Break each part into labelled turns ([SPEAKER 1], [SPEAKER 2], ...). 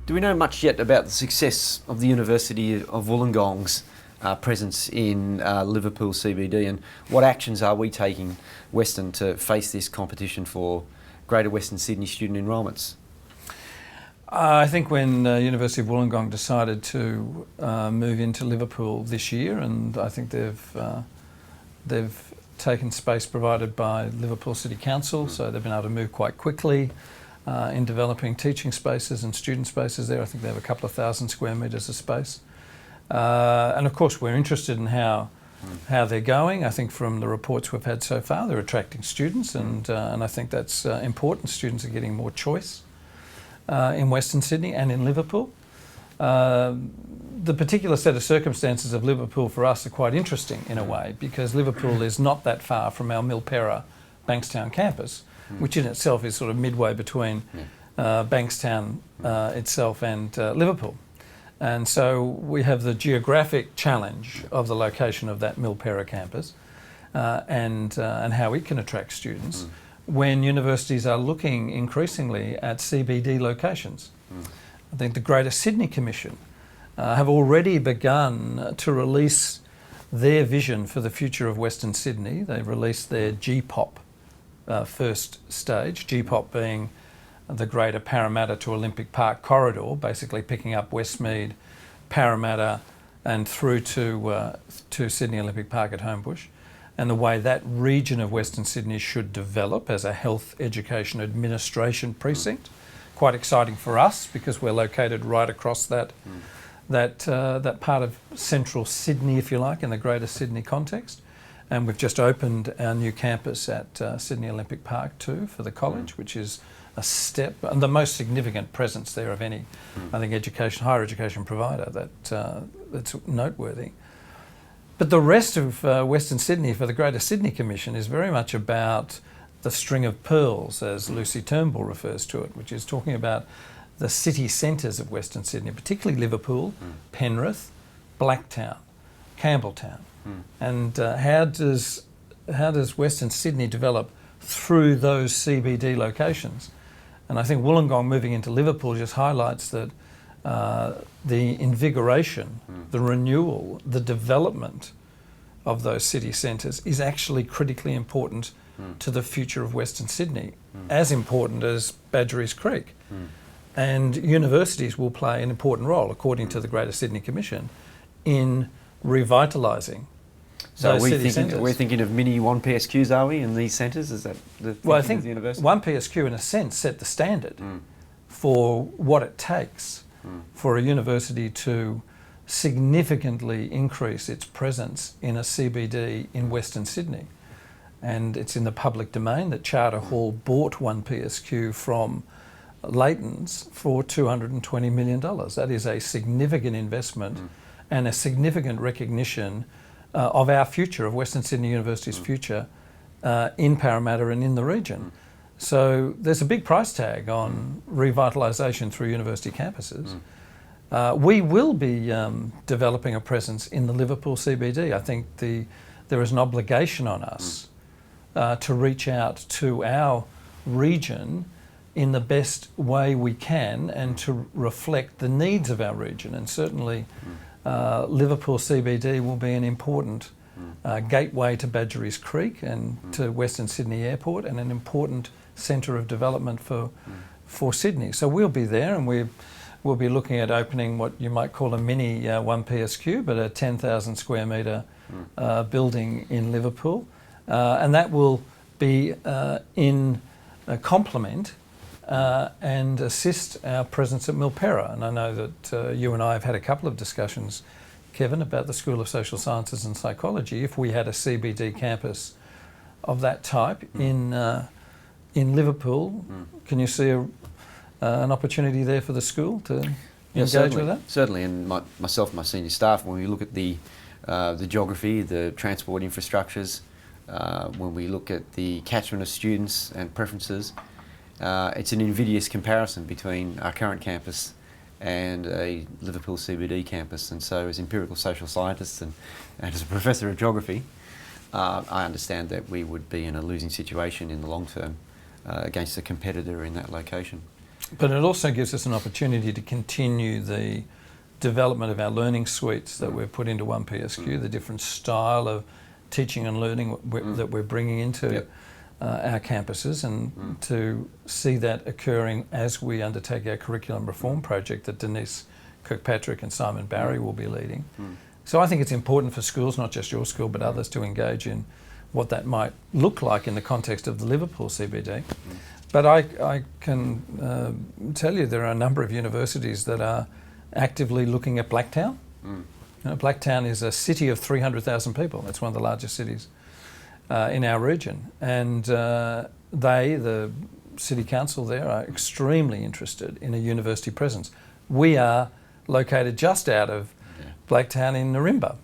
[SPEAKER 1] Do we know much yet about the success of the University of Wollongong's presence in Liverpool CBD, and what actions are we taking, Western, to face this competition for Greater Western Sydney student enrolments?
[SPEAKER 2] I think when University of Wollongong decided to move into Liverpool this year, and I think they've taken space provided by Liverpool City Council, so they've been able to move quite quickly in developing teaching spaces and student spaces there. I think they have a couple of thousand square metres of space. And of course we're interested in how they're going. I think from the reports we've had so far, they're attracting students, and I think that's important. Students are getting more choice in Western Sydney and in Liverpool. The particular set of circumstances of Liverpool for us are quite interesting in a way, because Liverpool is not that far from our Milperra Bankstown campus, which in itself is sort of midway between Bankstown itself and Liverpool. And so we have the geographic challenge of the location of that Milperra campus and how it can attract students when universities are looking increasingly at CBD locations. I think the Greater Sydney Commission have already begun to release their vision for the future of Western Sydney. They've released their GPOP first stage, GPOP being the Greater Parramatta to Olympic Park corridor, basically picking up Westmead, Parramatta and through to Sydney Olympic Park at Homebush, and the way that region of Western Sydney should develop as a health education administration precinct. Quite exciting for us because we're located right across that part of central Sydney, if you like, in the Greater Sydney context. And we've just opened our new campus at Sydney Olympic Park too for the college, which is a step, and the most significant presence there of any, I think, higher education provider that's noteworthy. But the rest of Western Sydney for the Greater Sydney Commission is very much about the string of pearls, as Lucy Turnbull refers to it, which is talking about the city centres of Western Sydney, particularly Liverpool, Penrith, Blacktown, Campbelltown. And how does Western Sydney develop through those CBD locations? And I think Wollongong moving into Liverpool just highlights that the invigoration, the renewal, the development of those city centres is actually critically important to the future of Western Sydney, as important as Badgerys Creek. And universities will play an important role, according to the Greater Sydney Commission, in revitalising those city centres.
[SPEAKER 1] We're thinking of mini 1PSQs, are we, in these centres? Is that the thinking
[SPEAKER 2] I think
[SPEAKER 1] of the university?
[SPEAKER 2] 1PSQ, in a sense, set the standard for what it takes for a university to significantly increase its presence in a CBD in Western Sydney. And it's in the public domain that Charter Hall bought 1PSQ from Leighton's for $220 million. That is a significant investment and a significant recognition of our future, of Western Sydney University's future in Parramatta and in the region. So there's a big price tag on revitalisation through university campuses. We will be developing a presence in the Liverpool CBD. I think there is an obligation on us to reach out to our region in the best way we can and to reflect the needs of our region. And certainly Liverpool CBD will be an important gateway to Badgerys Creek and to Western Sydney Airport, and an important centre of development for Sydney. So we'll be there, and we'll be looking at opening what you might call a mini 1PSQ, but a 10,000 square metre building in Liverpool. And that will be in complement and assist our presence at Milperra. And I know that you and I have had a couple of discussions, Kevin, about the School of Social Sciences and Psychology. If we had a CBD campus of that type in Liverpool, can you see an opportunity there for the school to engage with that?
[SPEAKER 1] Certainly, and myself and my senior staff, when we look at the geography, the transport infrastructures, when we look at the catchment of students and preferences, it's an invidious comparison between our current campus and a Liverpool CBD campus. And so as empirical social scientists and as a professor of geography, I understand that we would be in a losing situation in the long term against a competitor in that location.
[SPEAKER 2] But it also gives us an opportunity to continue the development of our learning suites that we've put into one PSQ, the different style of teaching and learning that we're bringing into our campuses, and to see that occurring as we undertake our curriculum reform project that Denise Kirkpatrick and Simon Barry will be leading. So I think it's important for schools, not just your school but others, to engage in what that might look like in the context of the Liverpool CBD. But I can tell you there are a number of universities that are actively looking at Blacktown. You know, Blacktown is a city of 300,000 people. It's one of the largest cities in our region. And the City Council there, are extremely interested in a university presence. We are located just out of Blacktown in Narimba.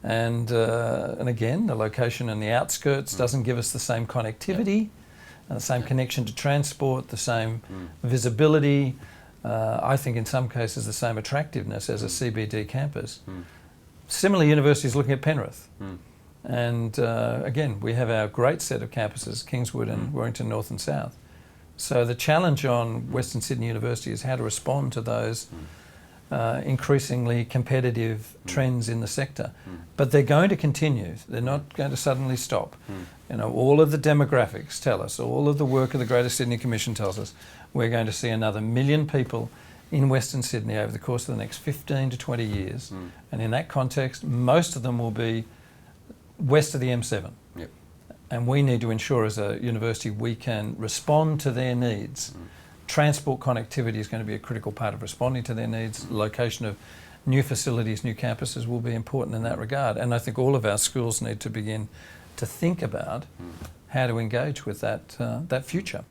[SPEAKER 2] And again, the location in the outskirts doesn't give us the same connectivity, the same connection to transport, the same visibility, I think in some cases the same attractiveness as a CBD campus. Similarly, universities looking at Penrith. And again, we have our great set of campuses, Kingswood and Warrington North and South. So the challenge on Western Sydney University is how to respond to those increasingly competitive trends in the sector. But they're going to continue. They're not going to suddenly stop. You know, all of the demographics tell us, all of the work of the Greater Sydney Commission tells us, we're going to see another 1 million people in Western Sydney over the course of the next 15 to 20 years. And in that context, most of them will be west of the M7. And we need to ensure as a university we can respond to their needs. Transport connectivity is going to be a critical part of responding to their needs. Location of new facilities, new campuses will be important in that regard. And I think all of our schools need to begin to think about how to engage with that future.